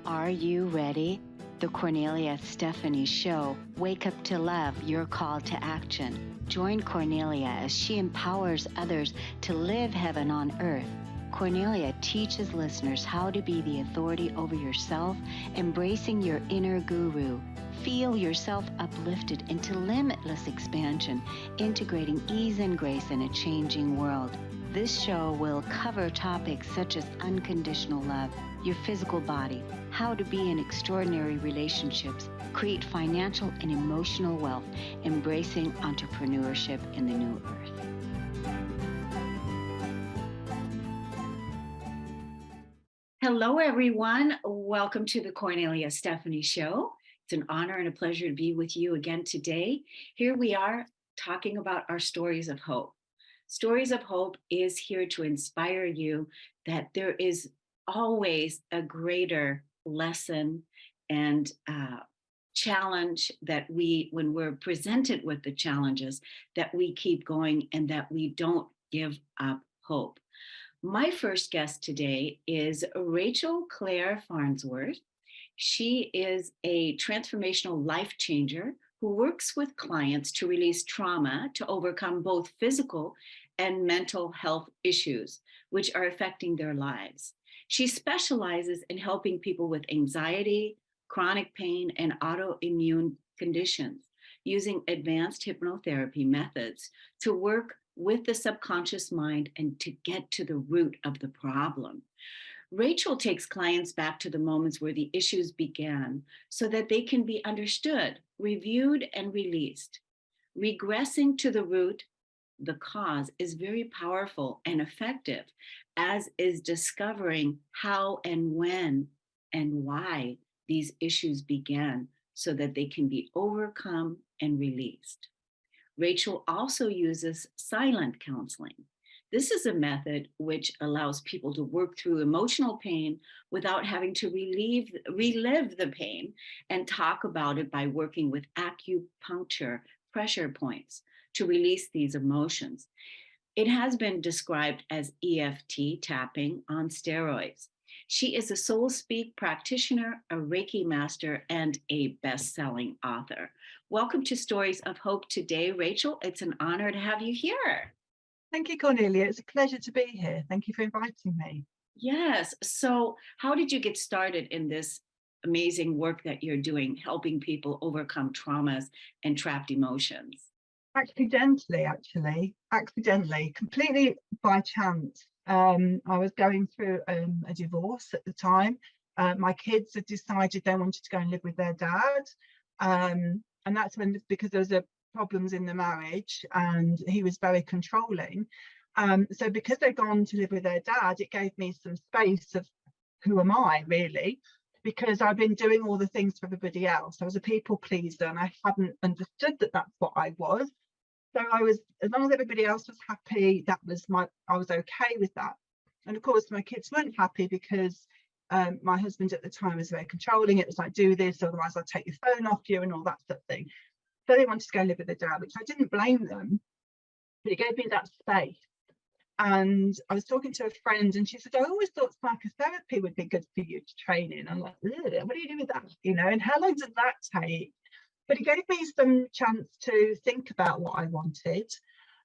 Are you ready? The Kornelia Stephanie Show. Wake up to love, your call to action. Join Kornelia as she empowers others to live heaven on earth. Kornelia teaches listeners how to be the authority over yourself, embracing your inner guru. Feel yourself uplifted into limitless expansion, integrating ease and grace in a changing world. This show will cover topics such as unconditional love, your physical body, how to be in extraordinary relationships, create financial and emotional wealth, embracing entrepreneurship in the new earth. Hello, everyone. Welcome to the Kornelia Stephanie Show. It's an honor and a pleasure to be with you again today. Here we are talking about our stories of hope. Stories of Hope is here to inspire you that there is always a greater lesson and challenge that when we're presented with the challenges, that we keep going and that we don't give up hope. My first guest today is Rachel Claire Farnsworth. She is a transformational life changer who works with clients to release trauma to overcome both physical and mental health issues, which are affecting their lives. She specializes in helping people with anxiety, chronic pain, and autoimmune conditions using advanced hypnotherapy methods to work with the subconscious mind and to get to the root of the problem. Rachel takes clients back to the moments where the issues began so that they can be understood, reviewed, and released. Regressing to the root, the cause, is very powerful and effective, as is discovering how and when and why these issues began so that they can be overcome and released. Rachel also uses silent counseling. This is a method which allows people to work through emotional pain without having to relive the pain and talk about it by working with acupuncture pressure points to release these emotions. It has been described as EFT tapping on steroids. She is a Soul Speak practitioner, a Reiki master, and a best-selling author. Welcome to Stories of Hope today, Rachel. It's an honor to have you here. Thank you, Cornelia. It's a pleasure to be here. Thank you for inviting me. Yes. So how did you get started in this amazing work that you're doing, helping people overcome traumas and trapped emotions? Accidentally, completely by chance. I was going through a divorce at the time. My kids had decided they wanted to go and live with their dad. And that's when, because there was problems in the marriage and he was very controlling. So because they'd gone to live with their dad, it gave me some space of who am I really? Because I've been doing all the things for everybody else. I was a people pleaser and I hadn't understood that that's what I was. So I was, as long as everybody else was happy, I was okay with that. And of course, my kids weren't happy because my husband at the time was very controlling. It was like, do this, otherwise I'll take your phone off you and all that sort of thing. So they wanted to go live with their dad, which I didn't blame them, but it gave me that space. And I was talking to a friend and she said, I always thought psychotherapy would be good for you to train in. I'm like, what do you do with that? And how long did that take? But it gave me some chance to think about what I wanted,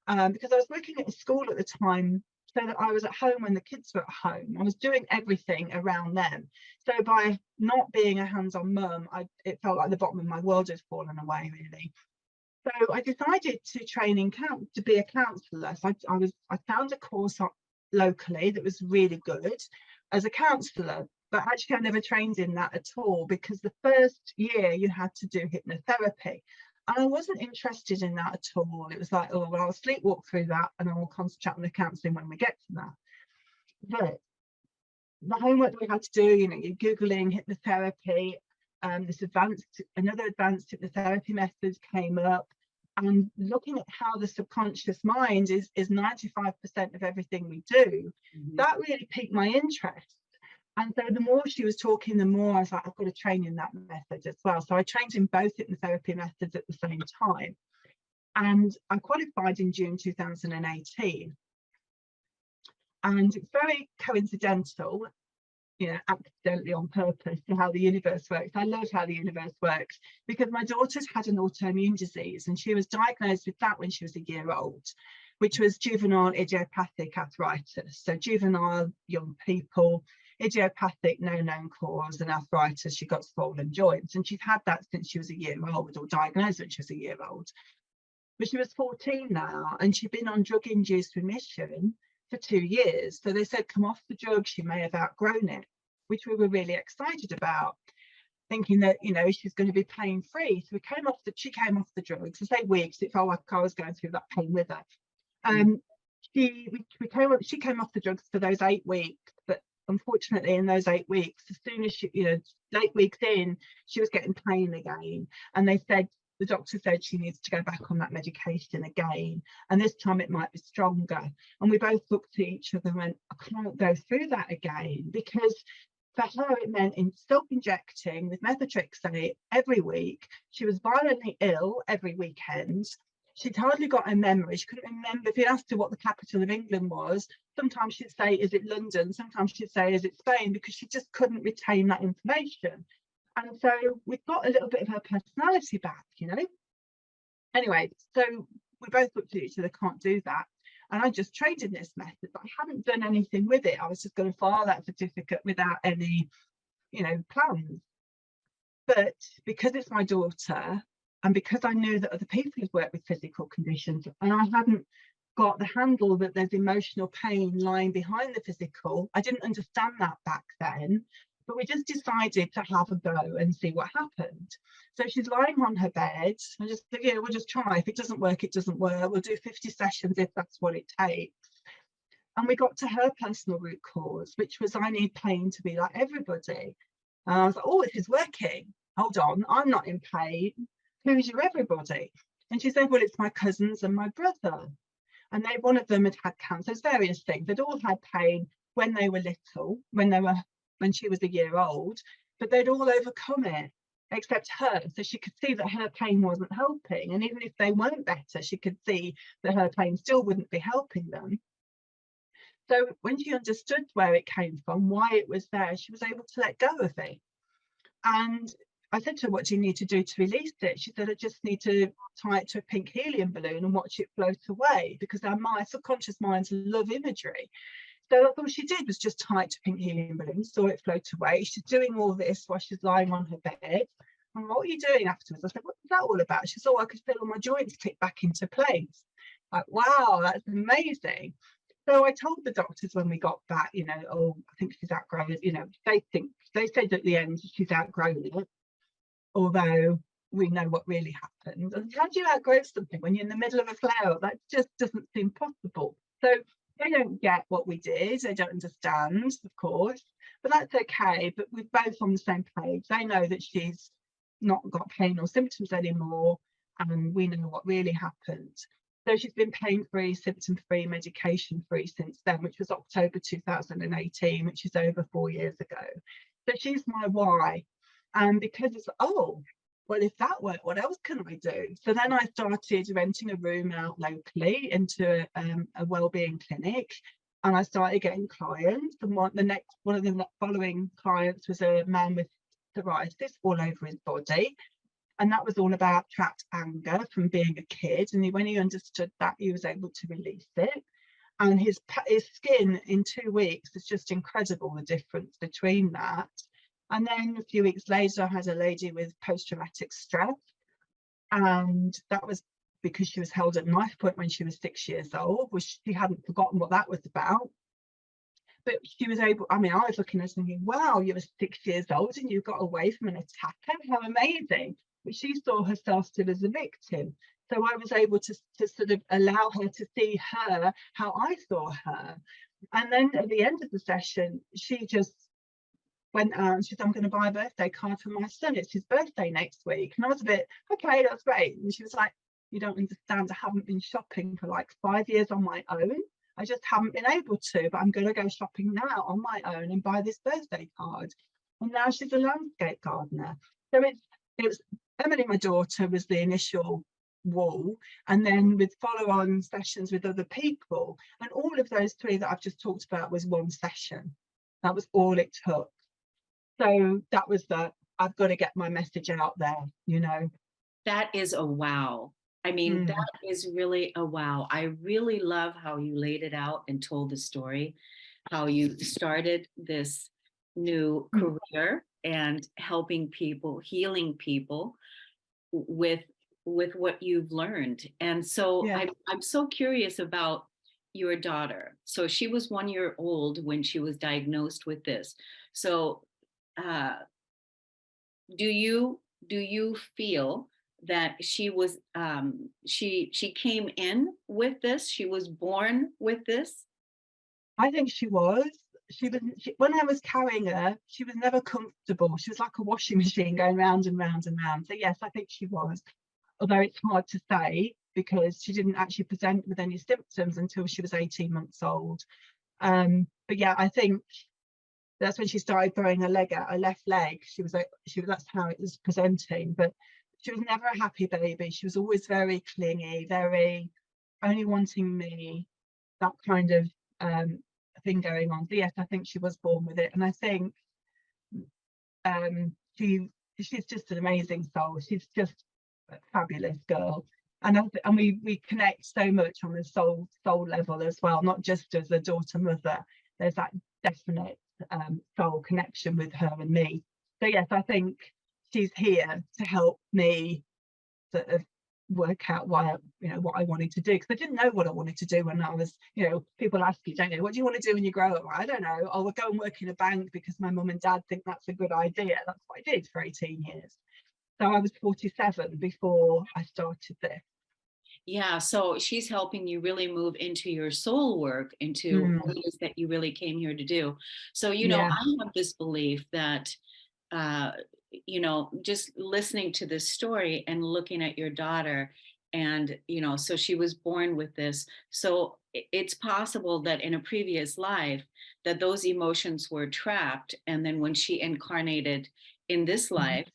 because I was working at a school at the time, so that I was at home when the kids were at home. I was doing everything around them. So by not being a hands-on mum, it felt like the bottom of my world had fallen away, really. So I decided to train to be a counsellor. So I found a course locally that was really good as a counsellor. But actually, I never trained in that at all, because the first year you had to do hypnotherapy. And I wasn't interested in that at all. It was like, oh, well, I'll sleepwalk through that and I'll concentrate on the counselling when we get to that. But the homework that we had to do, you're Googling hypnotherapy, another advanced hypnotherapy methods came up, and looking at how the subconscious mind is 95% of everything we do, that really piqued my interest. And so the more she was talking, the more I was like, I've got to train in that method as well. So I trained in both hypnotherapy methods at the same time. And I qualified in June 2018. And it's very coincidental, accidentally on purpose, to how the universe works. I love how the universe works, because my daughter's had an autoimmune disease, and she was diagnosed with that when she was a year old, which was juvenile idiopathic arthritis. So juvenile young people, idiopathic, no known cause, and arthritis. She got swollen joints, and she's had that since she was a year old, or diagnosed when she was a year old. But she was 14 now, and she'd been on drug-induced remission for 2 years. So they said, come off the drug. She may have outgrown it, which we were really excited about, thinking that, she's going to be pain free. So she came off the drugs. For 8 weeks, it felt like I was going through that pain with her. She came off the drugs for those 8 weeks, but unfortunately in those 8 weeks, as soon as she, 8 weeks in, she was getting pain again. And the doctor said she needs to go back on that medication again, and this time it might be stronger. And we both looked at each other and went, I can't go through that again, because for her it meant self-injecting with methotrexate every week. She was violently ill every weekend. She'd hardly got a memory. She couldn't remember. If you asked her what the capital of England was, sometimes she'd say, is it London? Sometimes she'd say, is it Spain? Because she just couldn't retain that information. And so we got a little bit of her personality back, Anyway, so we both looked at each other, can't do that. And I just trained in this method, but I hadn't done anything with it. I was just going to file that certificate without any, plans. But because it's my daughter, and because I knew that other people had worked with physical conditions, and I hadn't got the handle that there's emotional pain lying behind the physical, I didn't understand that back then. But we just decided to have a go and see what happened. So she's lying on her bed. I just said, we'll just try. If it doesn't work, it doesn't work. We'll do 50 sessions if that's what it takes. And we got to her personal root cause, which was, I need pain to be like everybody. And I was like, oh, this is working. Hold on, I'm not in pain. Who's your everybody? And she said, well, it's my cousins and my brother. And one of them had had cancer, various things. They'd all had pain when they were little, when she was a year old, but they'd all overcome it, except her. So she could see that her pain wasn't helping. And even if they weren't better, she could see that her pain still wouldn't be helping them. So when she understood where it came from, why it was there, she was able to let go of it. And I said to her, what do you need to do to release it? She said, I just need to tie it to a pink helium balloon and watch it float away, because our subconscious minds love imagery. So that's all she did, was just tie it to pink helium balloons, saw it float away. She's doing all this while she's lying on her bed. And what are you doing afterwards? I said, what was that all about? She said, I could feel all my joints click back into place. Like, wow, that's amazing. So I told the doctors when we got back, I think she's outgrown it. They said at the end she's outgrown it, although we know what really happened. And how do you outgrow something when you're in the middle of a flare? That just doesn't seem possible. So they don't get what we did. They don't understand, of course, but that's okay. But we're both on the same page. They know that she's not got pain or symptoms anymore, and we know what really happened. So she's been pain-free, symptom-free, medication-free since then, which was October 2018, which is over 4 years ago. So she's my why. And because it's, well, if that worked, what else can I do? So then I started renting a room out locally into a wellbeing clinic, and I started getting clients. And one of the following clients was a man with psoriasis all over his body, and that was all about trapped anger from being a kid. And when he understood that, he was able to release it. And his skin in 2 weeks is just incredible, the difference between that. And then a few weeks later, I had a lady with post-traumatic stress. And that was because she was held at knife point when she was 6 years old, which she hadn't forgotten what that was about. But she was able, I was looking at her thinking, wow, you were 6 years old and you got away from an attacker. How amazing. But she saw herself still as a victim. So I was able to sort of allow her to see her how I saw her. And then at the end of the session, she just went out and she said, I'm going to buy a birthday card for my son. It's his birthday next week. And I was a bit, okay, that's great. And she was like, you don't understand. I haven't been shopping for like 5 years on my own. I just haven't been able to, but I'm going to go shopping now on my own and buy this birthday card. And now she's a landscape gardener. So it was Emily, my daughter, was the initial wall, and then with follow-on sessions with other people. And all of those 3 that I've just talked about was one session. That was all it took. So that was I've got to get my message out there, you know. That is a wow. I mean, that is really a wow. I really love how you laid it out and told the story, how you started this new career and helping people, healing people with what you've learned. And so Yeah. I'm so curious about your daughter. So she was 1 year old when she was diagnosed with this. So uh, do you feel that she was she came in with this, she was born with this? I think she was. When I was carrying her, she was never comfortable. She was like a washing machine going round and round and round. So yes, I think she was. Although it's hard to say because she didn't actually present with any symptoms until she was 18 months old. But yeah, I think that's when she started throwing her leg out, her left leg. That's how it was presenting. But she was never a happy baby. She was always very clingy, very only wanting me, that kind of thing going on. So yes, I think she was born with it, and I think um, she's just an amazing soul. She's just a fabulous girl, and we connect so much on the soul level as well, not just as a daughter mother. There's that definite soul connection with her and me. So yes, I think she's here to help me sort of work out what I wanted to do, because I didn't know what I wanted to do when I was, people ask you, don't you, what do you want to do when you grow up? I don't know. I'll go and work in a bank because my mum and dad think that's a good idea. That's what I did for 18 years. So I was 47 before I started this. Yeah, so she's helping you really move into your soul work, into what it is that you really came here to do. So, Yeah. I have this belief that uh, just listening to this story and looking at your daughter, and so she was born with this. So it's possible that in a previous life that those emotions were trapped, and then when she incarnated in this life,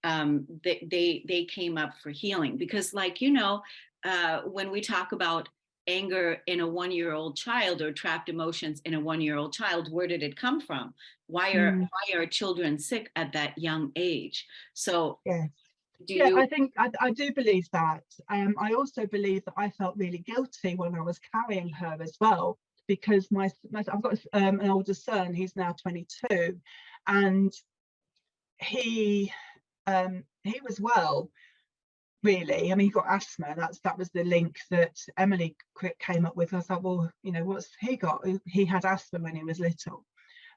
they came up for healing. Because, like, when we talk about anger in a 1 year old child, or trapped emotions in a 1 year old child, where did it come from? Why are children sick at that young age? So Yeah. do Yeah, you I think I do believe that. I also believe that I felt really guilty when I was carrying her as well, because I've got an older son. He's now 22, and he was well, really. I mean, he got asthma. That was the link that Emily came up with. I was like, well, what's he got? He had asthma when he was little.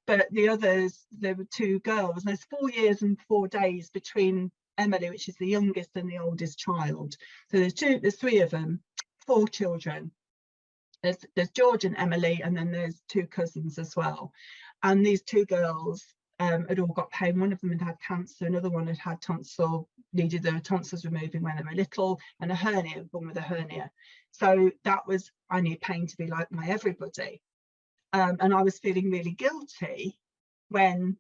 But the others, there were 2 girls. And there's 4 years and 4 days between Emily, which is the youngest, and the oldest child. So there's 3 of them, 4 children. There's George and Emily, and then there's 2 cousins as well. And these 2 girls had all got pain. One of them had cancer, another one had had needed their tonsils removing when they were little, and a hernia, born with a hernia. So I need pain to be like my everybody. And I was feeling really guilty when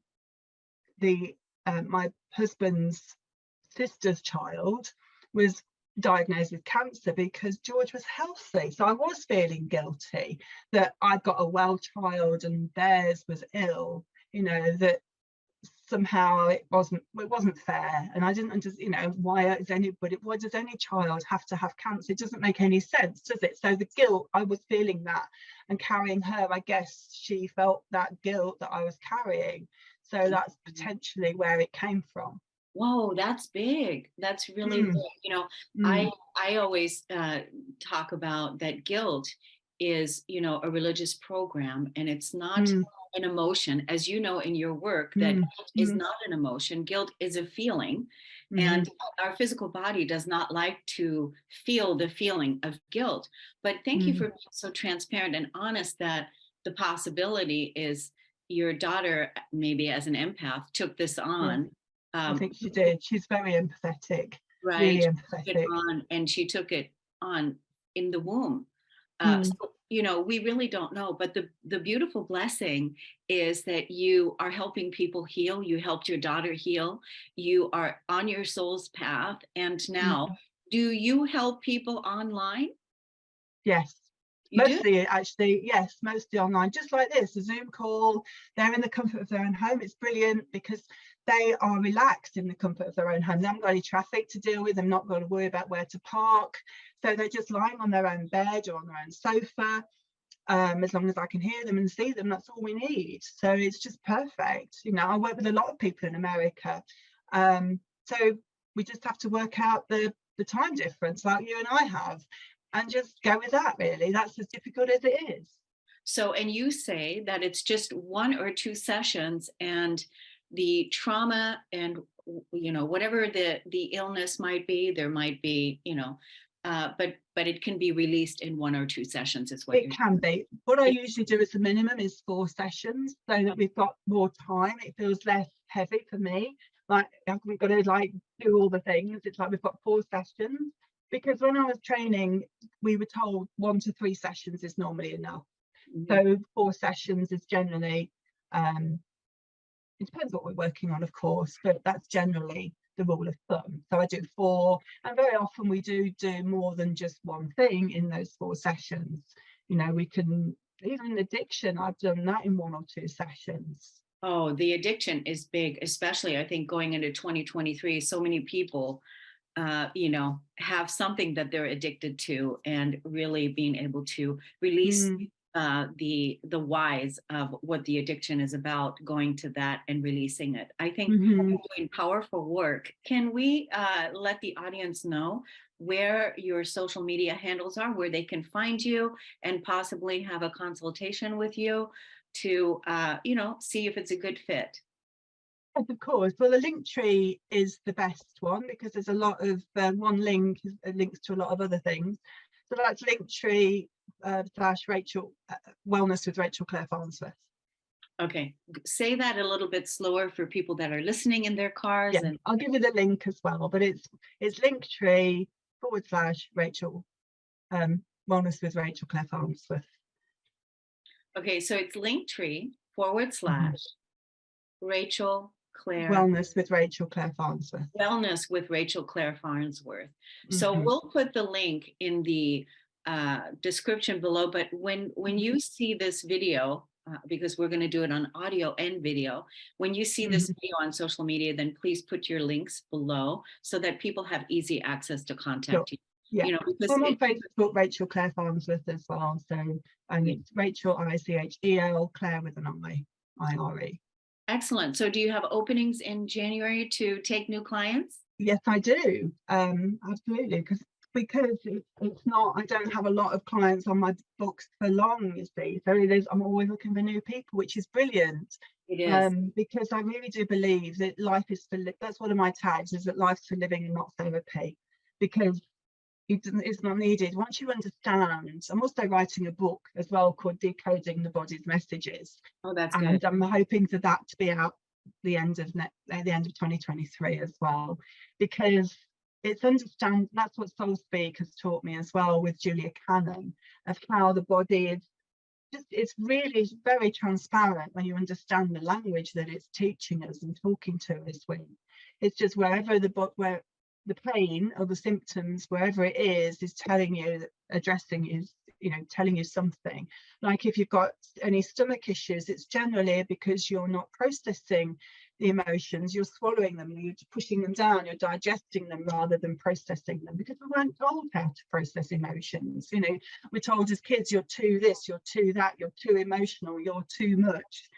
my husband's sister's child was diagnosed with cancer, because George was healthy. So I was feeling guilty that I'd got a well child and theirs was ill, that somehow it wasn't fair. And I didn't understand, why does any child have to have cancer? It doesn't make any sense, does it? So the guilt, I was feeling that, and carrying her, I guess she felt that guilt that I was carrying. So that's potentially where it came from. Whoa, that's big. That's really big. I always talk about that guilt is, a religious program, and it's not an emotion. As you know, in your work, that guilt is not an emotion. Guilt is a feeling. And our physical body does not like to feel the feeling of guilt. But thank you for being so transparent and honest that the possibility is your daughter, maybe as an empath, took this on. I think she did. She's very empathetic, Right. really empathetic. And she took it on in the womb. So, we really don't know. But the beautiful blessing is that you are helping people heal. You helped your daughter heal. You are on your soul's path. And now, Do you help people online? Yes. You do? Mostly, actually, yes, mostly online, just like this, a Zoom call. They're in the comfort of their own home. It's brilliant because they are relaxed in the comfort of their own home. They haven't got any traffic to deal with. They've not got to worry about where to park. So they're just lying on their own bed or on their own sofa. As long as I can hear them and see them, that's all we need. So it's just perfect. You know, I work with a lot of people in America. So we just have to work out the time difference like you and I have, and just go with that, really. That's as difficult as it is. So, and you say that it's just 1 or 2 sessions, and the trauma and whatever the illness might be, there might be but it can be released in 1 or 2 sessions, is what It you're can saying. be. What I usually do as a minimum is 4 sessions, so that we've got more time. It feels less heavy for me. Like we've got to do all the things. It's like we've got 4 sessions, because when I was training, we were told 1 to 3 sessions is normally enough. Mhm. So 4 sessions is generally, it depends what we're working on, of course, but that's generally the rule of thumb. So I do 4, and very often we do more than just one thing in those 4 sessions. You know, we can, even addiction, I've done that in 1 or 2 sessions. Oh, the addiction is big, especially I think going into 2023. So many people, have something that they're addicted to, and really being able to release Mm, the whys of what the addiction is about, going to that and releasing it. I think mhm. you're doing powerful work. Can we let the audience know where your social media handles are, where they can find you, and possibly have a consultation with you to see if it's a good fit? Yes, of course. Well, the link tree is the best one, because there's a lot of one link links to a lot of other things. So that's Linktree / Rachel Wellness with Rachel Claire Farnsworth. Okay, say that a little bit slower for people that are listening in their Yeah, cars. And I'll give you the link as well, but it's Linktree / Rachel Wellness with Rachel Claire Farnsworth. okay, so it's Linktree forward Mhm. slash Rachel Claire Wellness with Rachel Claire Farnsworth. Wellness with Rachel Claire Farnsworth. So Mhm. we'll put the link in the description below. But when you see this video, because we're going to do it on audio and video, when you see this Mhm. video on social media, then please put your links below so that people have easy access to Sure. contact you. Yeah. Because I'm on Facebook, Rachel Claire Farnsworth as well. So, and it's Rachel ICHEL, Claire with an IRE. excellent. So do you have openings in January to take new clients? Yes, I do. Absolutely, because it's not. I don't have a lot of clients on my books for long. You see, so I'm always looking for new people, which is brilliant. It is. Because I really do believe that life is for. That's one of my tags, is that life's for living and not therapy, because it's not needed. Once you understand, I'm also writing a book as well called Decoding the Body's Messages, Oh, that's good. and I'm hoping for that to be out the end of 2023 as well, because it's understand. That's what Soul Speak has taught me as well, with Julia Cannon, of how the body is just, it's really very transparent when you understand the language that it's teaching us and talking to us with. It's just wherever where the pain or the symptoms, wherever it is telling you, addressing is, telling you something. Like if you've got any stomach issues, it's generally because you're not processing the emotions, you're swallowing them, you're pushing them down, you're digesting them rather than processing them, because we weren't told how to process emotions. We're told as kids, you're too this, you're too that, you're too emotional, you're too much,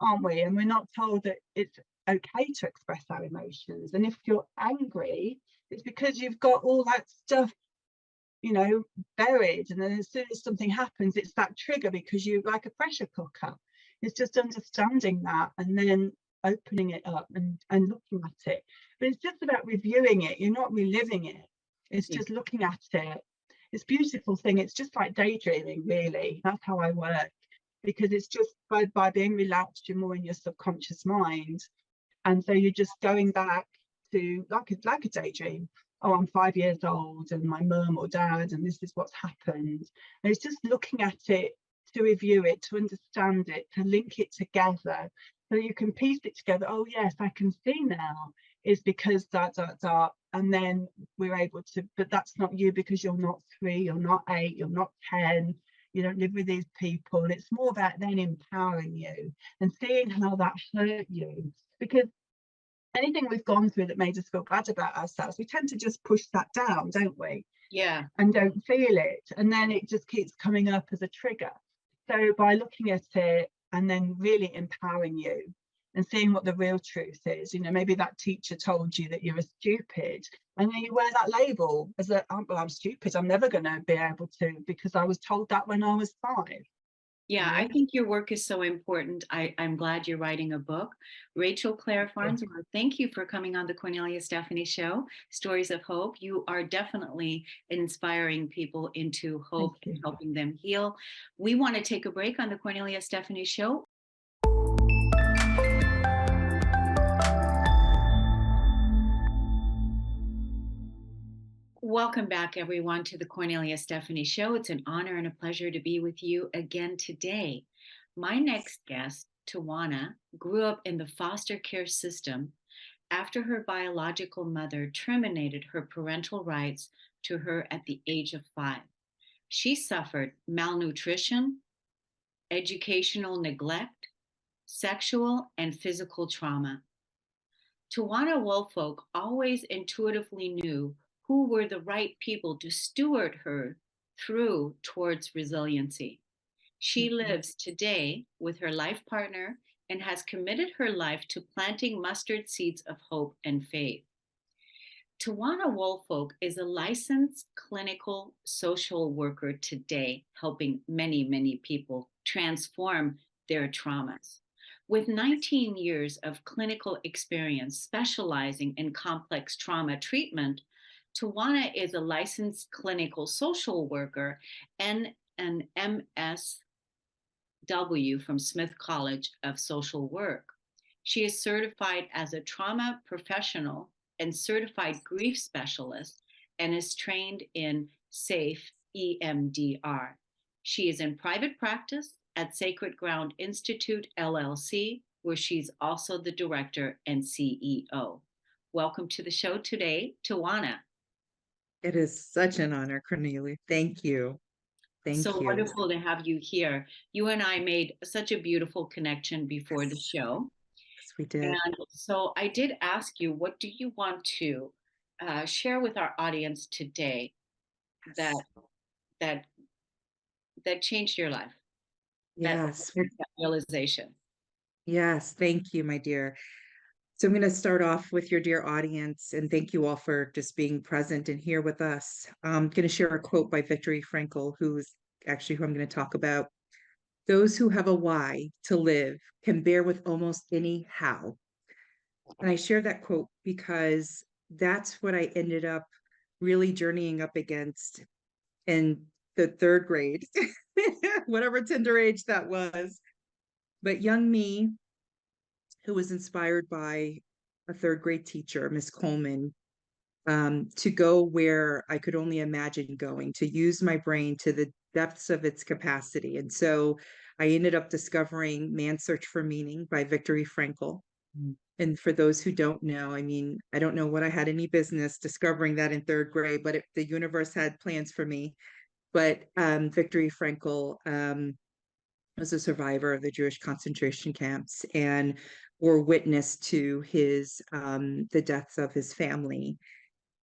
aren't we? And we're not told that it's okay to express our emotions. And if you're angry, it's because you've got all that stuff, buried. And then as soon as something happens, it's that trigger, because you, like a pressure cooker. It's just understanding that, and then opening it up and looking at it. But it's just about reviewing it. You're not reliving it. It's Yeah. just looking at it. It's a beautiful thing. It's just like daydreaming, really. That's how I work, because it's just by being relaxed, you're more in your subconscious mind. And so you're just going back to like a daydream. Oh, I'm 5 years old, and my mum or dad, and this is what's happened. And it's just looking at it, to review it, to understand it, to link it together, So you can piece it together. Oh yes, I can see now. Is because that, and then we're able to. But that's not you, because you're not 3, you're not 8, you're not 10. You don't live with these people. It's more about then empowering you and seeing how that hurt you, because anything we've gone through that made us feel bad about ourselves, we tend to just push that down, don't we? Yeah. And don't feel it, and then it just keeps coming up as a trigger. So by looking at it and then really empowering you and seeing what the real truth is, maybe that teacher told you that you're a stupid, and then you wear that label as well, I'm stupid, I'm never going to be able to, because I was told that when I was 5. Yeah, I think your work is so important. I'm glad you're writing a book. Rachel Claire Farnsworth, thank you for coming on the Kornelia Stephanie Show, Stories of Hope. You are definitely inspiring people into hope and helping them heal. We want to take a break on the Kornelia Stephanie Show. Welcome back, everyone, to the Kornelia Stephanie Show. It's an honor and a pleasure to be with you again today. My next guest, Tawanna, grew up in the foster care system after her biological mother terminated her parental rights to her at the age of 5. She suffered malnutrition, educational neglect, sexual and physical trauma. Tawanna Woolfolk always intuitively knew who were the right people to steward her through towards resiliency. She lives today with her life partner and has committed her life to planting mustard seeds of hope and faith. Tawanna Woolfolk is a licensed clinical social worker today, helping many, many people transform their traumas. With 19 years of clinical experience specializing in complex trauma treatment, Tawanna is a licensed clinical social worker and an MSW from Smith College of Social Work. She is certified as a trauma professional and certified grief specialist and is trained in SAFE EMDR. She is in private practice at Sacred Ground Institute, LLC, where she's also the director and CEO. Welcome to the show today, Tawanna. It is such an honor, Cornelia. Thank you. Thank So you. wonderful to have you here. You and I made such a beautiful connection before the show. Yes, we did. And so I did ask you, what do you want to share with our audience today that that that changed your life? Yes. That realization. Yes. Thank you, my dear. So I'm going to start off with your dear audience, and thank you all for just being present and here with us. I'm going to share a quote by Viktor Frankl, who's actually who I'm going to talk about. Those who have a why to live can bear with almost any how. And I share that quote because that's what I ended up really journeying up against in the 3rd grade, whatever tender age that was. But young me, who was inspired by a 3rd grade teacher, Miss Coleman, to go where I could only imagine going, to use my brain to the depths of its capacity. And so I ended up discovering Man's Search for Meaning by Viktor Frankl. And for those who don't know, I mean, I don't know what I had any business discovering that in 3rd grade, but the universe had plans for me. But Viktor Frankl was a survivor of the Jewish concentration camps and were witness to the deaths of his family.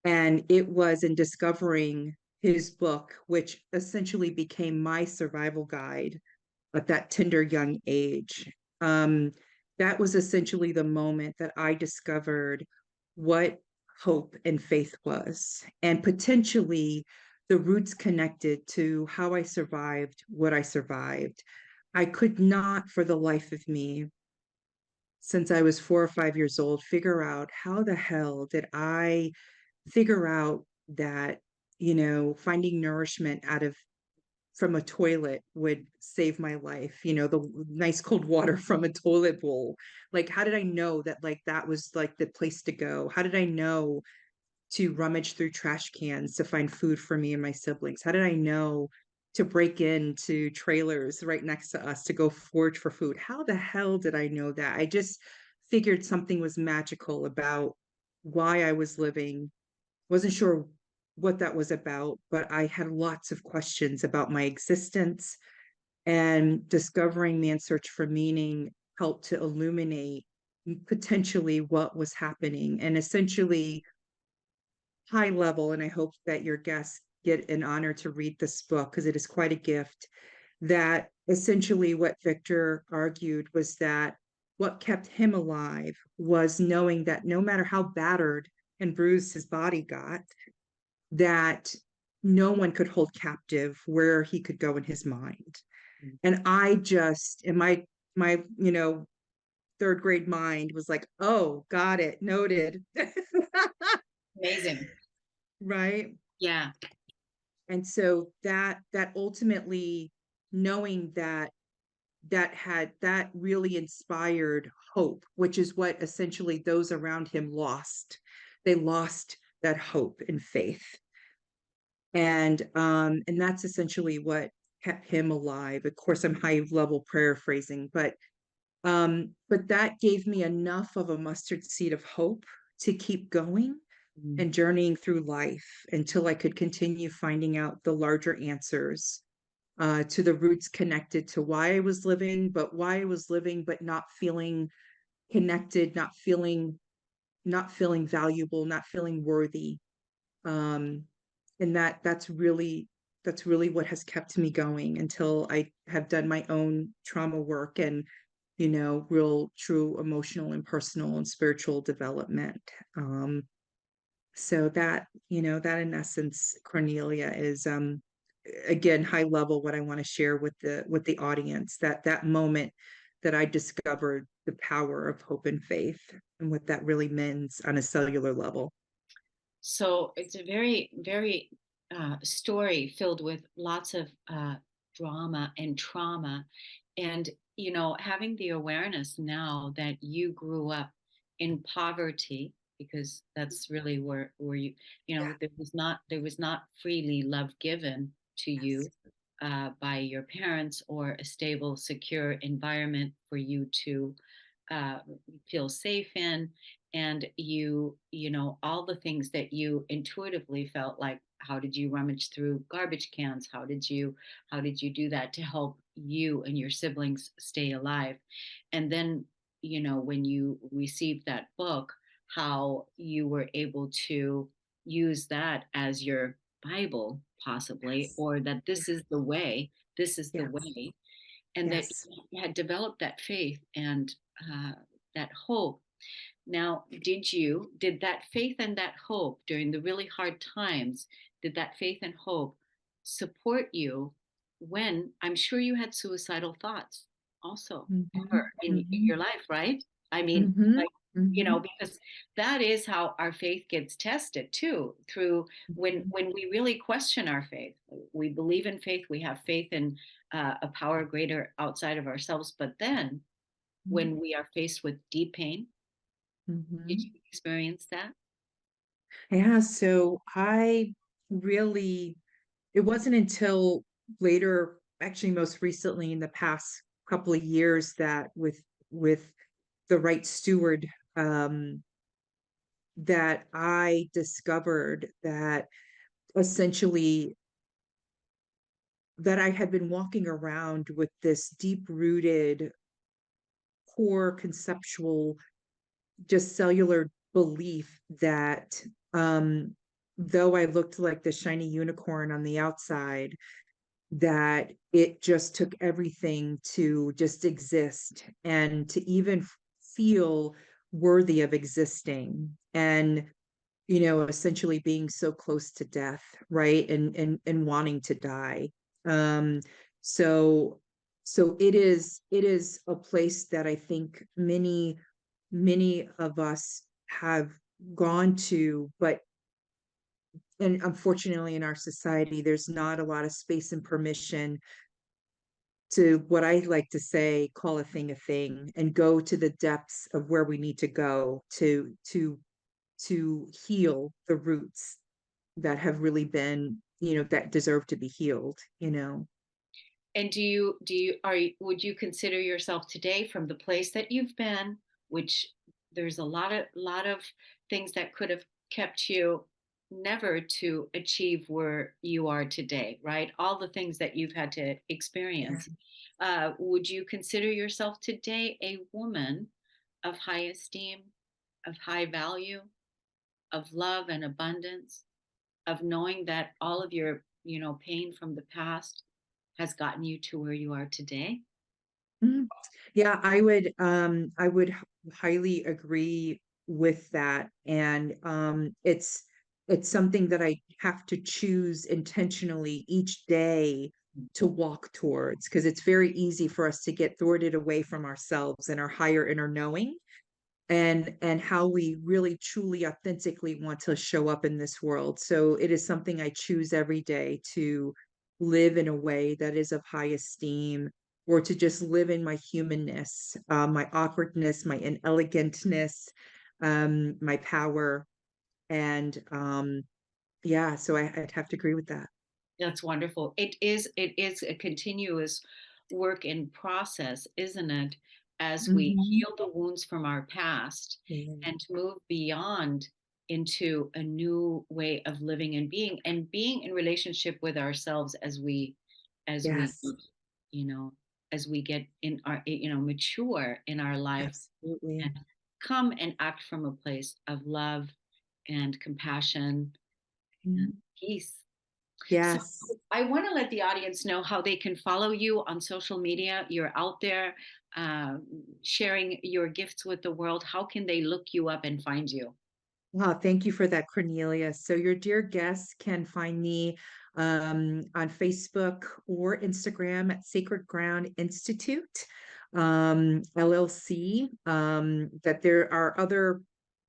And it was in discovering his book, which essentially became my survival guide at that tender young age. That was essentially the moment that I discovered what hope and faith was, and potentially the roots connected to how I survived what I survived. I could not, for the life of me, since I was 4 or 5 years old, figure out how the hell did I figure out that, finding nourishment from a toilet would save my life, the nice cold water from a toilet bowl. Like, how did I know that, like, that was like the place to go? How did I know to rummage through trash cans to find food for me and my siblings? How did I know to break into trailers right next to us to go forage for food. How the hell did I know that? I just figured something was magical about why I was living. Wasn't sure what that was about, but I had lots of questions about my existence, and discovering Man's Search for Meaning helped to illuminate potentially what was happening. And essentially, high level, and I hope that your guests get an honor to read this book because it is quite a gift, that essentially what Victor argued was that what kept him alive was knowing that no matter how battered and bruised his body got, that no one could hold captive where he could go in his mind. And I just, in my third grade mind was like, oh, got it, noted. Amazing. Right. Yeah. And so that ultimately, knowing that really inspired hope, which is what essentially those around him lost. They lost that hope and faith. And that's essentially what kept him alive. Of course, I'm high level paraphrasing, but that gave me enough of a mustard seed of hope to keep going and journeying through life until I could continue finding out the larger answers to the roots connected to why I was living, but not feeling connected, not feeling valuable, not feeling worthy. And that's really what has kept me going until I have done my own trauma work and real true emotional and personal and spiritual development. So that in essence, Cornelia, is again high level what I want to share with the audience, that moment that I discovered the power of hope and faith and what that really means on a cellular level. So it's a very, very story filled with lots of drama and trauma. And, having the awareness now that you grew up in poverty, because that's really where you, Yeah. there was not freely love given to you Yes. by your parents, or a stable, secure environment for you to uh, feel safe in. And all the things that you intuitively felt like, how did you rummage through garbage cans? How did you do that to help you and your siblings stay alive? And then, when you received that book, how you were able to use that as your Bible, possibly, Yes. or that this is the way, this is the Yes. way, and that Yes. you had developed that faith and that hope. Now, did that faith and that hope during the really hard times, did that faith and hope support you when, I'm sure you had suicidal thoughts also Mhm. ever in Mhm. your life, right? I mean, Mhm. like, Mhm. because that is how our faith gets tested too, through when we really question our faith. We believe in faith, we have faith in a power greater outside of ourselves, but then when we are faced with deep pain, did you Mhm. experience that? Yeah, so it wasn't until later, actually most recently in the past couple of years, that with the right steward, um, that I discovered that essentially that I had been walking around with this deep rooted core conceptual, just cellular belief that um, though I looked like the shiny unicorn on the outside, that it just took everything to just exist and to even feel worthy of existing. And essentially being so close to death, right? And wanting to die. Um, so it is a place that I think many of us have gone to, but and unfortunately in our society, there's not a lot of space and permission to, what I like to say, call a thing, and go to the depths of where we need to go to heal the roots that have really been, that deserve to be healed, And would you consider yourself today, from the place that you've been, which there's a lot of things that could have kept you never to achieve where you are today, right? All the things that you've had to Yeah. experience. Would you consider yourself today a woman of high esteem, of high value, of love and abundance, of knowing that all of your, pain from the past has gotten you to where you are today? Mhm. Yeah, I would highly agree with that. And it's something that I have to choose intentionally each day to walk towards, because it's very easy for us to get thwarted away from ourselves and our higher inner knowing, and how we really truly authentically want to show up in this world. So it is something I choose every day to live in a way that is of high esteem, or to just live in my humanness, my awkwardness, my inelegantness, my power. And yeah, so I'd have to agree with that. That's wonderful. It is a continuous work in process, isn't it? As we Mhm. heal the wounds from our past Yeah. and move beyond into a new way of living and being in relationship with ourselves as we Yes, you know as we get in our mature in our life absolutely. and come and act from a place of love and compassion and Mhm. peace. So Yes. I want to let the audience know how they can follow you on social media. You're out there uh, sharing your gifts with the world. How can they look you up and find you? Wow, thank you for that, Cornelia. So your dear guests can find me on Facebook or Instagram at Sacred Ground Institute, LLC. That there are other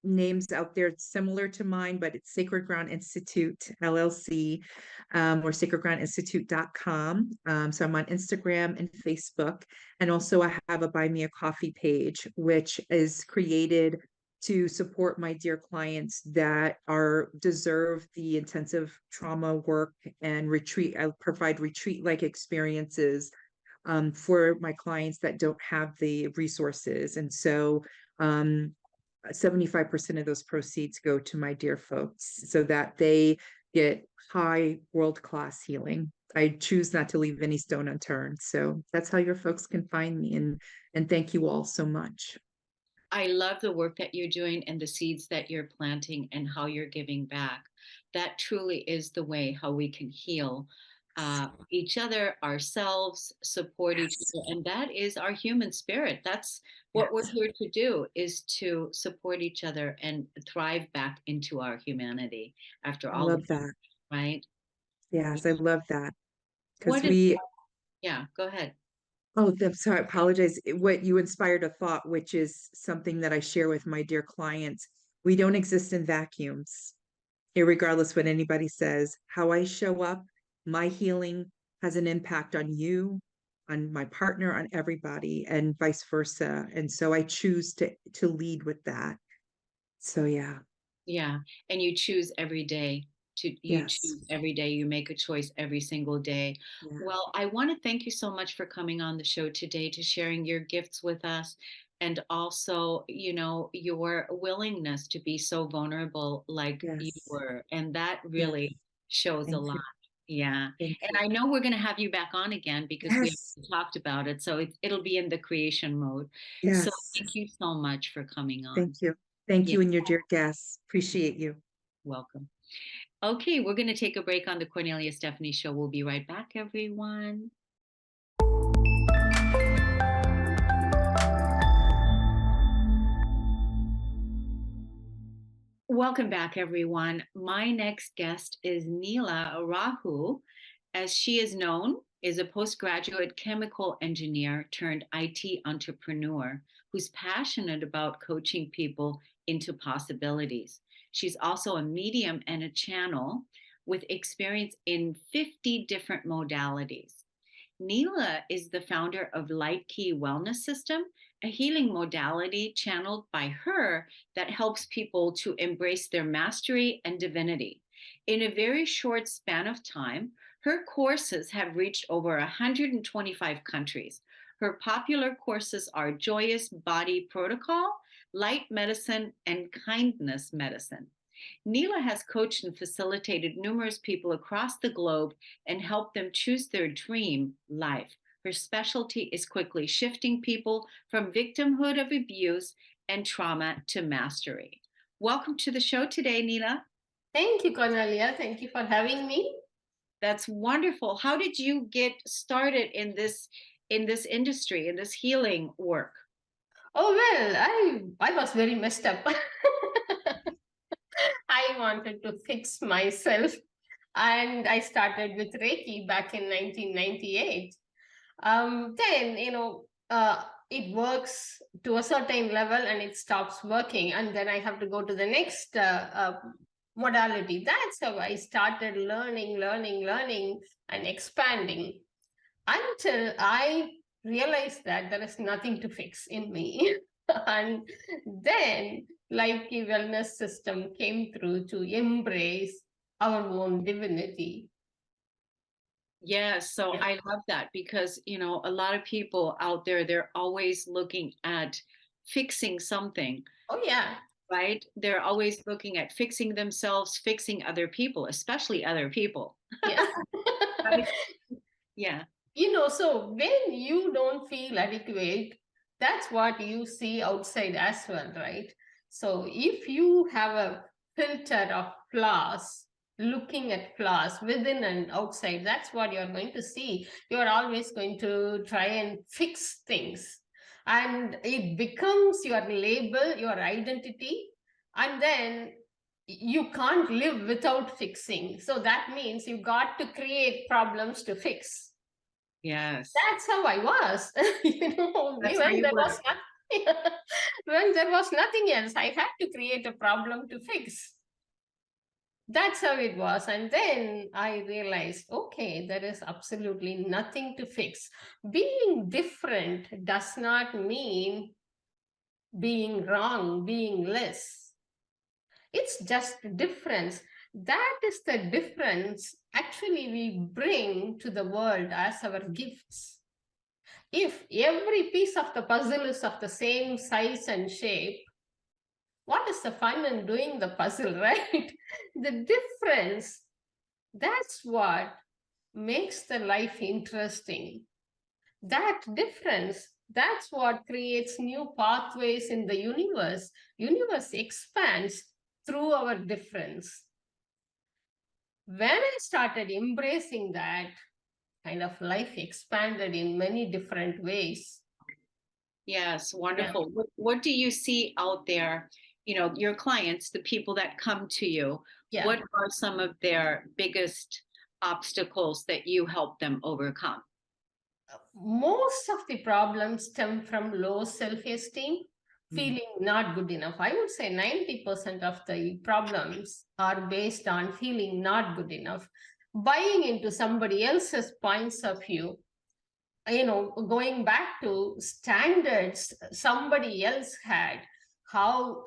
names out there similar to mine, but it's Sacred Ground Institute, LLC, or sacredgroundinstitute.com. So I'm on Instagram and Facebook. And also I have a Buy Me a Coffee page, which is created to support my dear clients that are deserve the intensive trauma work and retreat. I provide retreat-like experiences for my clients that don't have the resources. And so 75% of those proceeds go to my dear folks so that they get high world-class healing. I choose not to leave any stone unturned. So that's how your folks can find me. And thank you all so much. I love the work that you're doing and the seeds that you're planting and how you're giving back. That truly is the way how we can heal each other, ourselves, support each Yes. other. And that is our human spirit. That's what we're Yes. here to do, is to support each other and thrive back into our humanity after I all the, love that. right? Yes, I love that. Because What is, we, yeah, go ahead. oh, I'm sorry, I apologize. What you inspired a thought, which is something that I share with my dear clients. We don't exist in vacuums, irregardless what anybody says. How I show up, my healing has an impact on you, on my partner, on everybody, and vice versa. And so I choose to lead with that. So yeah, Yeah, and you choose every day you yes, choose every day, you make a choice every single day. yeah, Well, I want to thank you so much for coming on the show today, to sharing your gifts with us, and also, your willingness to be so vulnerable like you yes, were. And that yes. really shows a Thank lot. you. Yeah. Thank And you. I know we're going to have you back on again because we Yes, haven't talked about it. So it'll be in the creation mode. So yes. thank you so much for coming on. Thank you. Thank Yeah, you and your dear guests. Appreciate you. welcome. Okay, we're going to take a break on the Cornelia Stephanie Show. We'll be right back, everyone. Welcome back, everyone. My next guest is Nirmala Raju, as she is known, is a postgraduate chemical engineer turned IT entrepreneur who's passionate about coaching people into possibilities. She's also a medium and a channel with experience in 50 different modalities. Neela is the founder of Light Key Wellness System, a healing modality channeled by her that helps people to embrace their mastery and divinity. In a very short span of time, her courses have reached over 125 countries. Her popular courses are Joyous Body Protocol, Light Medicine, and Kindness Medicine. Neela has coached and facilitated numerous people across the globe and helped them choose their dream life. Her specialty is quickly shifting people from victimhood of abuse and trauma to mastery. Welcome to the show today, Neela. Thank you, Kornelia. Thank you for having me. That's wonderful. How did you get started in this industry, in this healing work? Oh, well, I was very messed up. I wanted to fix myself, and I started with Reiki back in 1998. Then, it works to a certain level and it stops working, and then I have to go to the next modality. That's how I started learning, and expanding until I realized that there is nothing to fix in me. And then Life-Key Wellness System came through to embrace our own divinity. Yes, so Yeah. I love that because, a lot of people out there, they're always looking at fixing something, Oh, yeah. right? They're always looking at fixing themselves, fixing other people, especially other people. Yeah. Right? Yeah. So when you don't feel adequate, that's what you see outside as well, right? So if you have a filter of flaws, looking at flaws within and outside, that's what you're going to see. You're always going to try and fix things. And it becomes your label, your identity. And then you can't live without fixing. So that means you got to create problems to fix. Yes. That's how I was. That's how you were. When there was nothing else, I had to create a problem to fix. That's how it was. And then I realized, okay, there is absolutely nothing to fix. Being different does not mean being wrong, being less. It's just difference. That is the difference actually we bring to the world as our gifts. If every piece of the puzzle is of the same size and shape, what is the fun in doing the puzzle, right? The difference, that's what makes the life interesting. That difference, that's what creates new pathways in the universe. Universe expands through our difference. When I started embracing that, kind of life expanded in many different ways. Yes, wonderful. What do you see out there? Your clients, the people that come to you, Yeah. what are some of their biggest obstacles that you help them overcome? Most of the problems stem from low self-esteem, feeling not good enough. I would say 90% of the problems are based on feeling not good enough, buying into somebody else's points of view, going back to standards somebody else had, how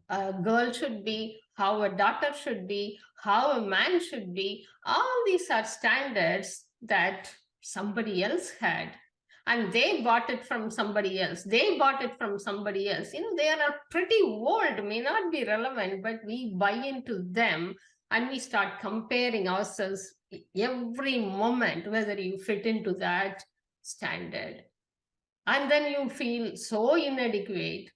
a girl should be, how a daughter should be, how a man should be. All these are standards that somebody else had. And they bought it from somebody else. They bought it from somebody else. They are pretty old, may not be relevant, but we buy into them and we start comparing ourselves every moment, whether you fit into that standard. And then you feel so inadequate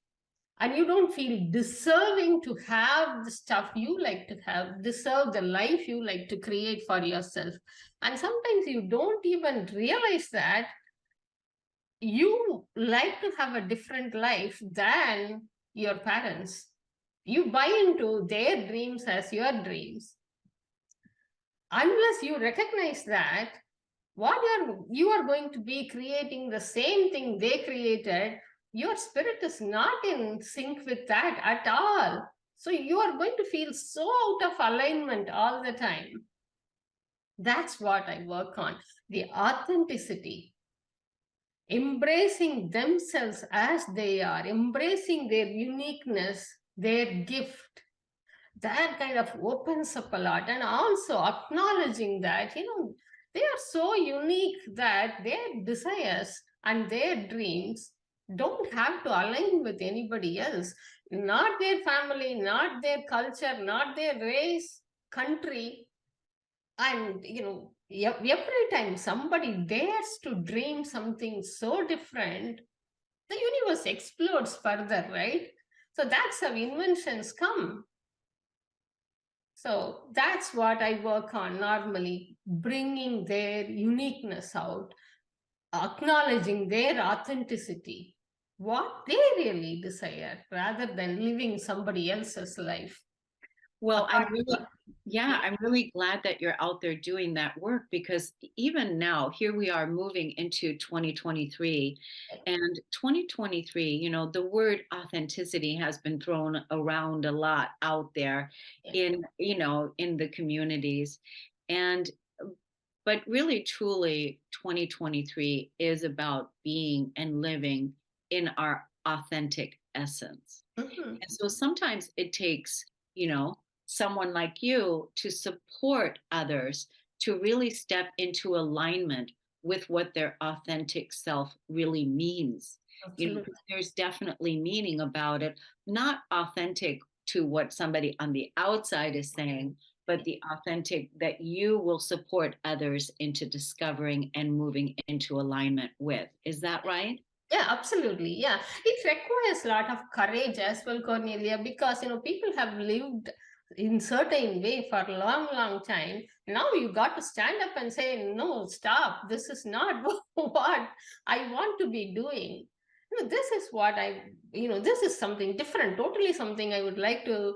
and you don't feel deserving to have the stuff you like to have, deserve the life you like to create for yourself. And sometimes you don't even realize that you like to have a different life than your parents. You buy into their dreams as your dreams. Unless you recognize that, you are going to be creating the same thing they created, your spirit is not in sync with that at all. So you are going to feel so out of alignment all the time. That's what I work on, the authenticity. Embracing themselves as they are, embracing their uniqueness, their gift. that kind of opens up a lot. And also acknowledging that, they are so unique that their desires and their dreams don't have to align with anybody else, not their family, not their culture, not their race, country. And every time somebody dares to dream something so different, the universe explodes further, right? So that's how inventions come. So that's what I work on normally, bringing their uniqueness out, acknowledging their authenticity, what they really desire, rather than living somebody else's life. Well, I'm really glad that you're out there doing that work, because even now, here we are moving into 2023, and 2023, the word authenticity has been thrown around a lot out there in the communities. And but really, truly, 2023 is about being and living in our authentic essence. Mhm. And so sometimes it takes, someone like you to support others to really step into alignment with what their authentic self really means. Absolutely. There's definitely meaning about it, not authentic to what somebody on the outside is saying, but the authentic that you will support others into discovering and moving into alignment with. Is that right? Yeah, absolutely. Yeah. It requires a lot of courage as well, Cornelia, because people have lived in certain way for a long, long time. Now you got to stand up and say, no, stop. This is not what I want to be doing. This is what this is something different, totally something I would like to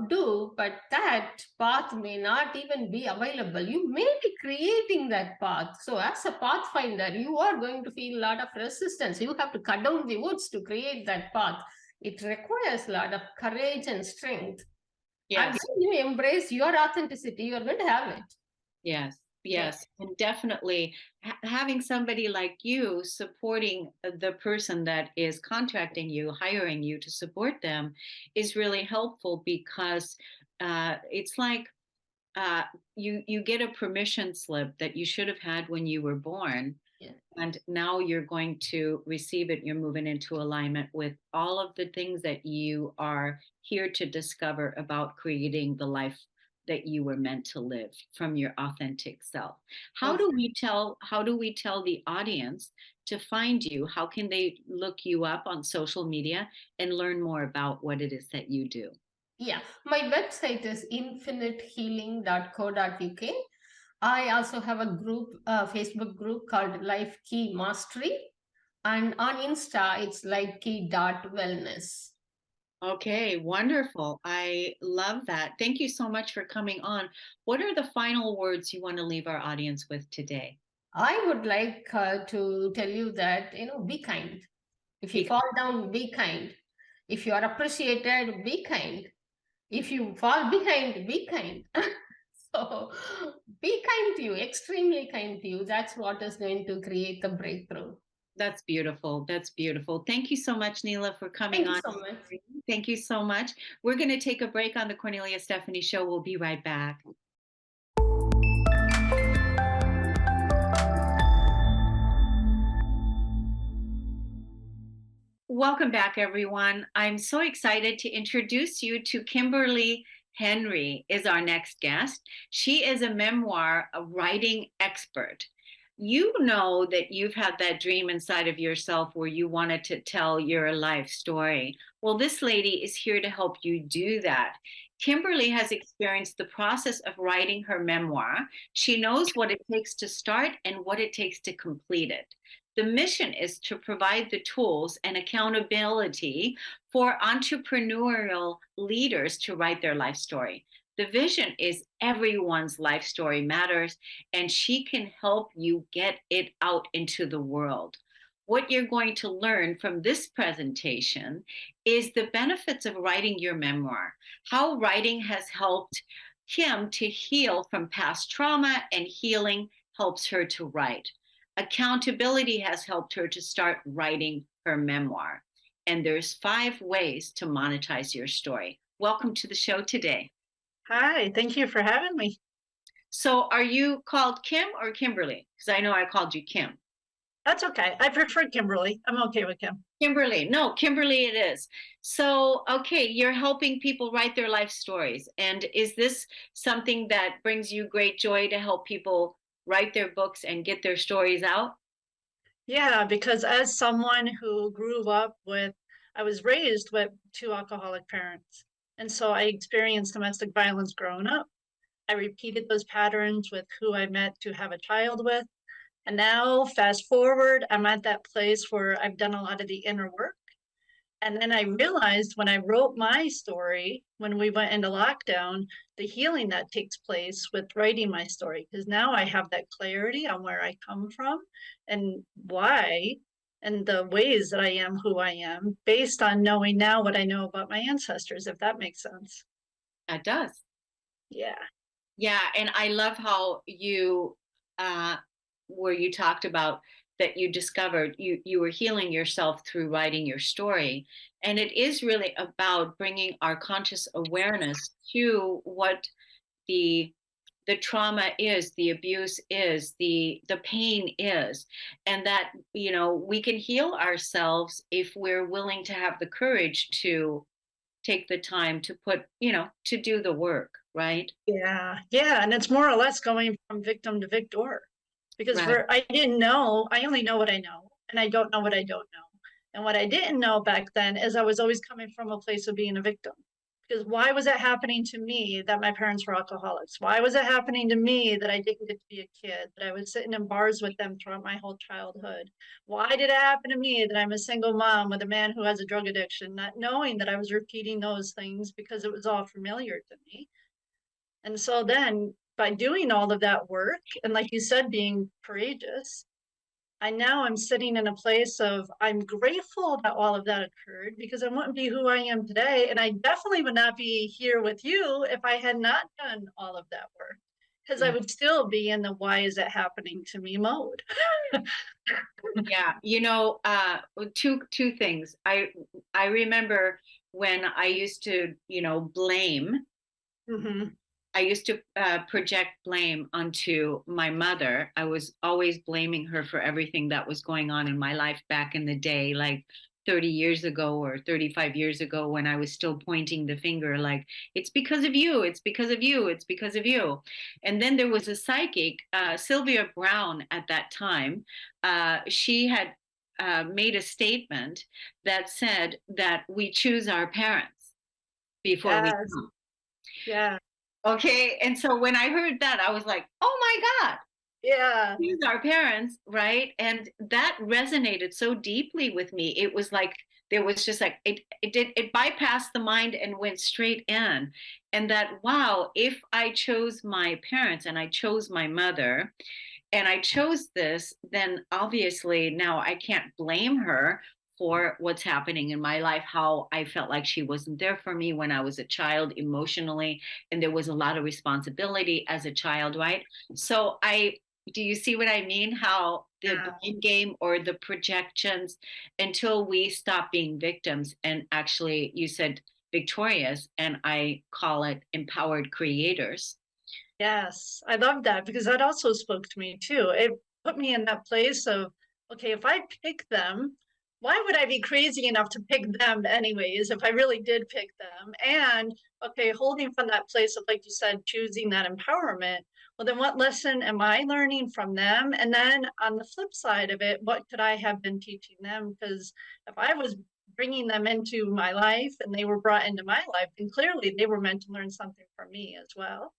do, but that path may not even be available. You may be creating that path. So as a pathfinder, you are going to feel a lot of resistance. You have to cut down the woods to create that path. It requires a lot of courage and strength. Yes. And when you embrace your authenticity, you are going to have it. Yes. Yes, and definitely having somebody like you supporting the person that is contracting you, hiring you to support them, is really helpful, because it's like you get a permission slip that you should have had when you were born. Yeah. And now you're going to receive it. You're moving into alignment with all of the things that you are here to discover about creating the life that you were meant to live from your authentic self. How do we tell the audience to find you? How can they look you up on social media and learn more about what it is that you do? Yeah, my website is infinitehealing.co.uk. I also have a group, Facebook group called Life Key Mastery. And on Insta, it's lifekey.wellness. Okay, wonderful. I love that. Thank you so much for coming on. What are the final words you want to leave our audience with today? I would like to tell you that, be kind. If you fall down, be kind. If you are appreciated, be kind. If you fall behind, be kind. So be kind to you, extremely kind to you. That's what is going to create the breakthrough. That's beautiful. That's beautiful. Thank you so much, Neela, for coming on. Thank you so much. Thank you so much. We're going to take a break on the Kornelia Stephanie Show. We'll be right back. Welcome back, everyone. I'm so excited to introduce you to Kimberly Henry is our next guest. She is a memoir writing expert. You know that you've had that dream inside of yourself where you wanted to tell your life story. Well, this lady is here to help you do that. Kimberly has experienced the process of writing her memoir. She knows what it takes to start and what it takes to complete it. The mission is to provide the tools and accountability for entrepreneurial leaders to write their life story. The vision is everyone's life story matters, and she can help you get it out into the world. What you're going to learn from this presentation is the benefits of writing your memoir, how writing has helped Kim to heal from past trauma, and healing helps her to write. Accountability has helped her to start writing her memoir. And there's 5 ways to monetize your story. welcome to the show today. Hi, thank you for having me. So are you called Kim or Kimberly? Because I know I called you Kim. That's okay. I prefer Kimberly. I'm okay with Kim. Kimberly. No, Kimberly it is. So, okay, you're helping people write their life stories. And is this something that brings you great joy to help people write their books and get their stories out? Yeah, because as someone who grew up with, I was raised with two alcoholic parents. And so I experienced domestic violence growing up. I repeated those patterns with who I met to have a child with. And now, fast forward, I'm at that place where I've done a lot of the inner work. And then I realized when I wrote my story, when we went into lockdown, the healing that takes place with writing my story, because now I have that clarity on where I come from and why, and the ways that I am who I am, based on knowing now what I know about my ancestors, if that makes sense. It does. Yeah. Yeah, and I love how you where you talked about that you discovered you were healing yourself through writing your story. And it is really about bringing our conscious awareness to what the the trauma is, the abuse is, the pain is, and that we can heal ourselves if we're willing to have the courage to take the time to to do the work, right? Yeah. Yeah. And it's more or less going from victim to victor. Because Right. I didn't know, I only know what I know, and I don't know what I don't know. And what I didn't know back then is I was always coming from a place of being a victim. Because why was it happening to me that my parents were alcoholics? Why was it happening to me that I didn't get to be a kid, that I was sitting in bars with them throughout my whole childhood? Why did it happen to me that I'm a single mom with a man who has a drug addiction, not knowing that I was repeating those things because it was all familiar to me? And so then by doing all of that work, and like you said, being courageous, I'm sitting in a place of I'm grateful that all of that occurred because I wouldn't be who I am today. And I definitely would not be here with you if I had not done all of that work. Because I would still be in the why is it happening to me mode. Yeah, two things. I remember when I used to, blame. Mhm. I used to project blame onto my mother. I was always blaming her for everything that was going on in my life back in the day, like 30 years ago or 35 years ago, when I was still pointing the finger, like, it's because of you, it's because of you, it's because of you. And then there was a psychic, Sylvia Brown, at that time. She had made a statement that said that we choose our parents before we Yes. come. Yeah. Okay. And so when I heard that, I was like, oh my God, Yeah. these are our parents, right? And that resonated so deeply with me. It was like there was just like it bypassed the mind and went straight in. And that, wow, if I chose my parents and I chose my mother and I chose this, then obviously now I can't blame her for what's happening in my life, how I felt like she wasn't there for me when I was a child emotionally, and there was a lot of responsibility as a child, right? So do you see what I mean? How the blame game or the projections, until we stop being victims and actually, you said victorious, and I call it empowered creators. Yes, I love that because that also spoke to me too. It put me in that place of, okay, if I pick them, why would I be crazy enough to pick them anyways if I really did pick them? And okay, holding from that place of, like you said, choosing that empowerment, well, then what lesson am I learning from them? And then on the flip side of it, what could I have been teaching them? Because if I was bringing them into my life and they were brought into my life, then clearly they were meant to learn something from me as well.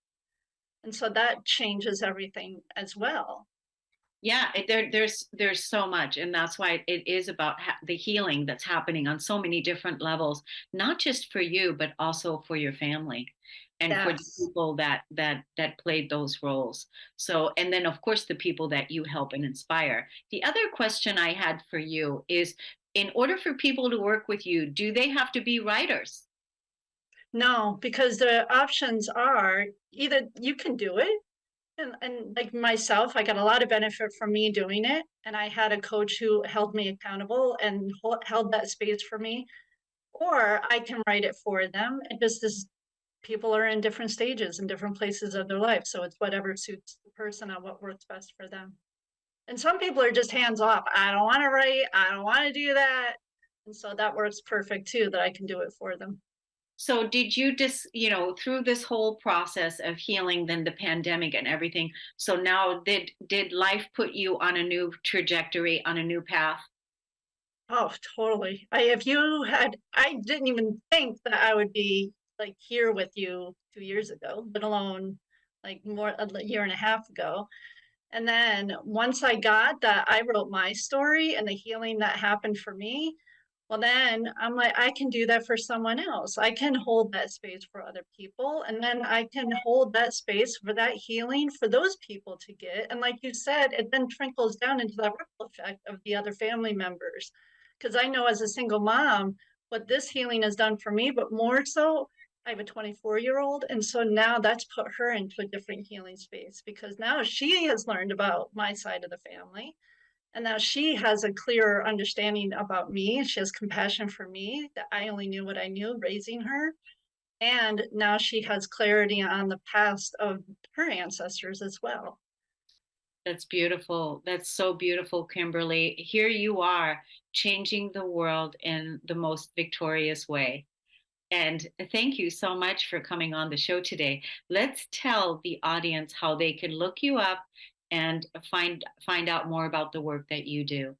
And so that changes everything as well. Yeah, there's so much, and that's why it is about the healing that's happening on so many different levels, not just for you, but also for your family, and for the Yes. people that played those roles. So, and then of course the people that you help and inspire. The other question I had for you is, in order for people to work with you, do they have to be writers? No, because the options are either you can do it, and like myself, I got a lot of benefit from me doing it. And I had a coach who held me accountable and held that space for me. or I can write it for them. It just is, people are in different stages and different places of their life. So it's whatever suits the person and what works best for them. And some people are just hands off. I don't want to write. I don't want to do that. And so that works perfect too, that I can do it for them. So did you just, through this whole process of healing, then the pandemic and everything, so now did life put you on a new trajectory, on a new path? Oh, totally. I didn't even think that I would be like here with you 2 years ago, let alone like more a year and a half ago. And then once I got that, I wrote my story and the healing that happened for me. Well, then I'm like, I can do that for someone else. I can hold that space for other people. And then I can hold that space for that healing for those people to get. And like you said, it then trickles down into that ripple effect of the other family members. Because I know as a single mom, what this healing has done for me, but more so, I have a 24-year-old. And so now that's put her into a different healing space because now she has learned about my side of the family. And now she has a clearer understanding about me. She has compassion for me that I only knew what I knew raising her. And now she has clarity on the past of her ancestors as well. That's beautiful. That's so beautiful, Kimberly. Here you are changing the world in the most victorious way. And thank you so much for coming on the show today. Let's tell the audience how they can look you up and find out more about the work that you do.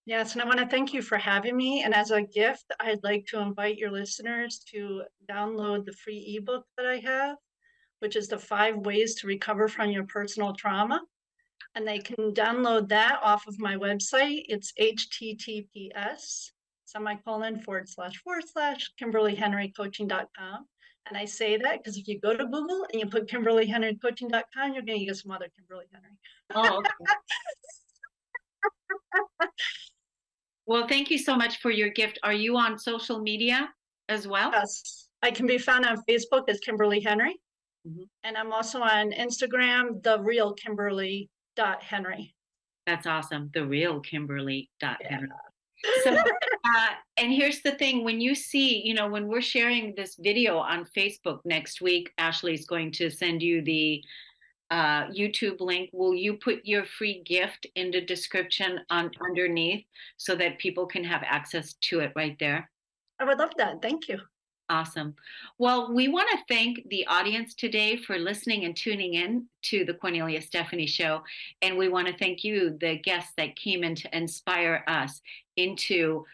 Yes, and I want to thank you for having me. And as a gift, I'd like to invite your listeners to download the free ebook that I have, which is the 5 ways to recover from your personal trauma. And they can download that off of my website. It's https://KimberlyHenryCoaching.com. And I say that because if you go to Google and you put KimberlyHenryCoaching.com, you're going to get some other Kimberly Henry. Oh, okay. Well, thank you so much for your gift. Are you on social media as well? Yes, I can be found on Facebook as Kimberly Henry. Mm-hmm. And I'm also on Instagram, therealKimberly.Henry. That's awesome. TheRealKimberly.Henry. Yeah. So, and here's the thing, when you see, when we're sharing this video on Facebook next week, Ashley's going to send you the YouTube link. Will you put your free gift in the description underneath so that people can have access to it right there? I would love that. Thank you. Awesome. Well, we want to thank the audience today for listening and tuning in to the Kornelia Stephanie Show. And we want to thank you, the guests that came in to inspire us into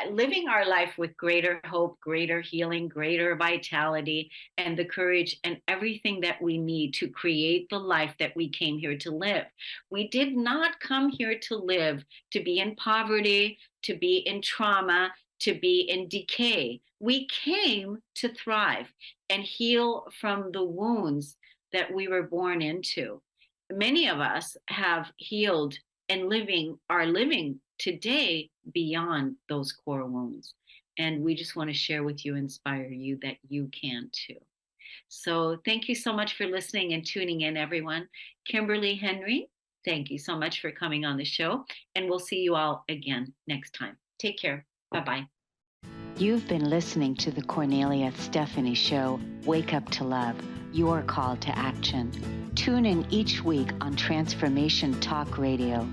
living our life with greater hope, greater healing, greater vitality, and the courage and everything that we need to create the life that we came here to live. We did not come here to live to be in poverty, to be in trauma, to be in decay. We came to thrive and heal from the wounds that we were born into. Many of us have healed and are living today beyond those core wounds. And we just want to share with you, inspire you that you can too. So thank you so much for listening and tuning in, everyone. Kimberly Henry, thank you so much for coming on the show. And we'll see you all again next time. Take care. Bye-bye. You've been listening to the Kornelia Stephanie Show, Wake Up to Love, your call to action. Tune in each week on Transformation Talk Radio.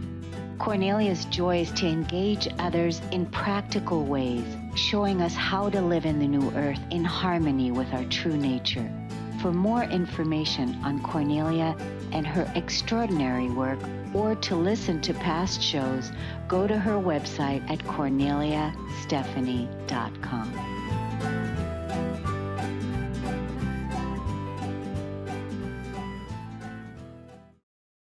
Kornelia's joy is to engage others in practical ways, showing us how to live in the new earth in harmony with our true nature. For more information on Kornelia and her extraordinary work, or to listen to past shows, go to her website at KorneliaStephanie.com.